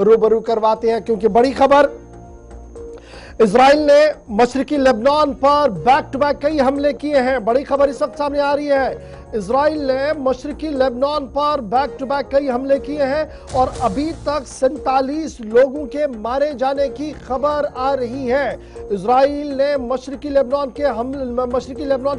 रूबरू करवाते हैं, क्योंकि बड़ी खबर, इजराइल ने मशरकी लेबनान पर बैक टू बैक कई हमले किए हैं। बड़ी खबर इस वक्त सामने आ रही है, इजराइल ने मशरकी लेबनान पर बैक टू बैक कई हमले किए हैं और अभी तक 47 लोगों के मारे जाने की खबर आ रही है। इजराइल ने मशरकी लेबनान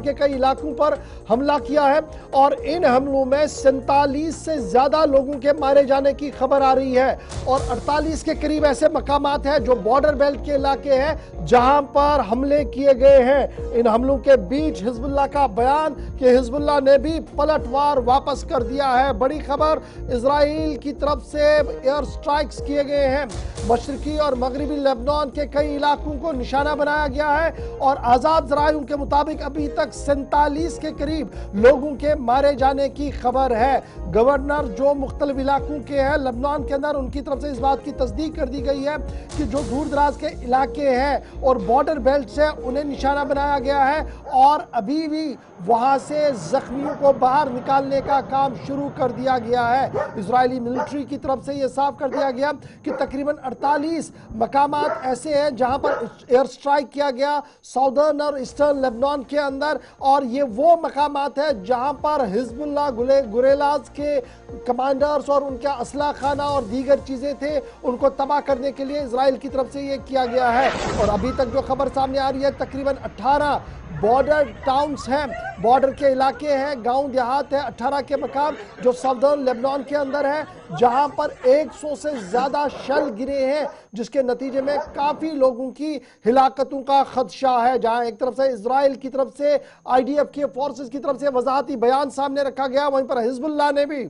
के कई इलाकों पर हमला किया है और इन हमलों में 47 से ज्यादा लोगों के मारे जाने की खबर आ रही है और 48 के करीब ऐसे मकामात हैं जो बॉर्डर बेल्ट के इलाके हैं जहां पर हमले किए गए हैं। इन हमलों के बीच हिजबुल्लाह का बयान कि हिजबुल्लाह ने भी पलटवार वापस कर दिया है। बड़ी खबर, इजराइल की तरफ से एयर स्ट्राइक्स किए गए हैं। मशरकी और मगरबी लेबनान के कई इलाकों को निशाना बनाया गया है और आजाद ज़राइयों के मुताबिक अभी तक 47 के करीब लोगों के मारे जाने की खबर है। गवर्नर जो मुख्तलिफ इलाकों के हैं लेबनान के अंदर, उनकी तरफ से इस बात की तस्दीक कर दी गई है कि जो दूर दराज के इलाके हैं और बॉर्डर बेल्ट से उन्हें निशाना बनाया गया है और अभी भी वहां से जख्मियों को बाहर निकालने का काम शुरू कर दिया गया है। इजरायली मिलिट्री की तरफ से यह साफ कर दिया गया कि तकरीबन 48 मकामात ऐसे हैं जहां पर एयर स्ट्राइक किया गया साउदर्न और ईस्टर्न लेबनान के अंदर, और ये वो मकामात है जहां पर हिजबुल्लाह गुरेलाज के कमांडर्स और उनका असला खाना और दीगर चीजें थे, उनको तबाह करने के लिए इजराइल की तरफ से ये किया गया है। और अभी तक जो खबर सामने आ रही है, तकरीबन 18 बॉर्डर टाउन्स हैं, बॉर्डर के इलाके हैं, गांव देहात है, 18 के मकाम जो साउदर्न लेबनान के अंदर है, जहां पर 100 से ज्यादा शल गिरे हैं, जिसके नतीजे में काफी लोगों की हिलाकतों का खदशा है। जहां एक तरफ से इजराइल की तरफ से IDF के फोर्सेस की तरफ से वजाहती बयान सामने रखा गया, वहीं पर हिजबुल्लाह ने भी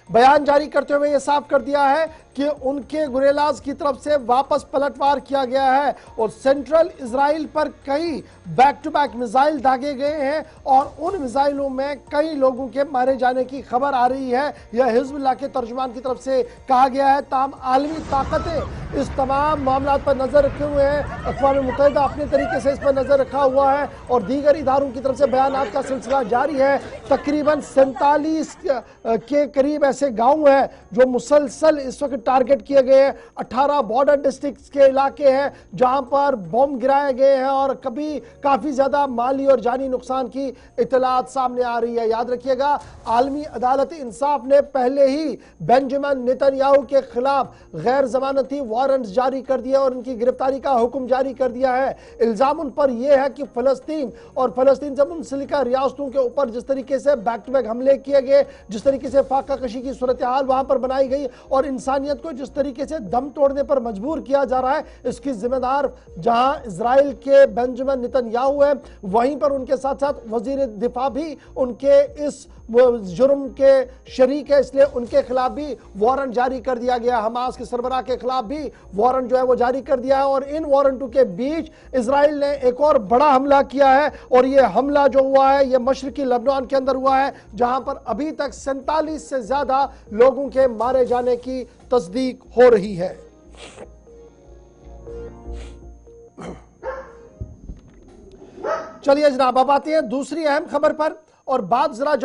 बयान जारी करते हुए यह साफ कर दिया है कि उनके गुरेलाज की तरफ से वापस पलटवार किया गया है और सेंट्रल इजराइल पर कई बैक टू बैक मिसाइल दागे गए हैं और उन मिसाइलों में कई लोगों के मारे जाने की खबर आ रही है। यह हिजबुल्लाह के तर्जुमान की तरफ से कहा गया है। ताम आलमी ताकतें इस तमाम मामला पर नजर रखे हुए हैं। अक़वाम मुत्तहिदा अपने तरीके से इस पर नजर रखा हुआ है और दीगर इदारों की तरफ से बयानात का सिलसिला जारी है। तकरीबन 47 के करीब ऐसे गाँव हैं जो मुसलसल इस वक्त टारगेट किए गए हैं। 18 बॉर्डर डिस्ट्रिक्ट्स के इलाके हैं जहां पर बम गिराए गए हैं और कभी काफी ज्यादा माली और जानी नुकसान की इतलात सामने आ रही है। याद रखिएगा, आलमी अदालत इंसाफ ने पहले ही बेंजामिन नेतन्याहू के खिलाफ गैर जमानती वारंट जारी कर दिया और उनकी गिरफ्तारी का हुक्म जारी कर दिया है। इल्जाम उन पर यह है कि फलस्तीन और फलस्तीन से मुंसलिका रियासतों के ऊपर जिस तरीके से बैक टू बैक हमले किए गए, जिस तरीके से फाका कशी की सूरत हाल वहां पर बनाई गई और इंसानियत को जिस तरीके से दम तोड़ने पर मजबूर किया जा रहा है, इसकी जिम्मेदार जहां इजराइल के बेंजामिन नेतन्याहू है, वहीं पर उनके साथ साथ वजीर दिफा भी उनके इस जुर्म के शरीक है, इसलिए उनके खिलाफ भी वारंट जारी कर दिया गया। हमास के सरबराह के खिलाफ भी वारंट जो है वो जारी कर दिया है और इन वारंटों के बीच इजराइल ने एक और बड़ा हमला किया है और ये हमला जो हुआ है ये मशरकी लेबनान के अंदर हुआ है, जहां पर अभी तक 47 से ज्यादा लोगों के मारे जाने की तस्दीक हो रही है। चलिए जनाब, अब आते हैं दूसरी अहम खबर पर और बात जरा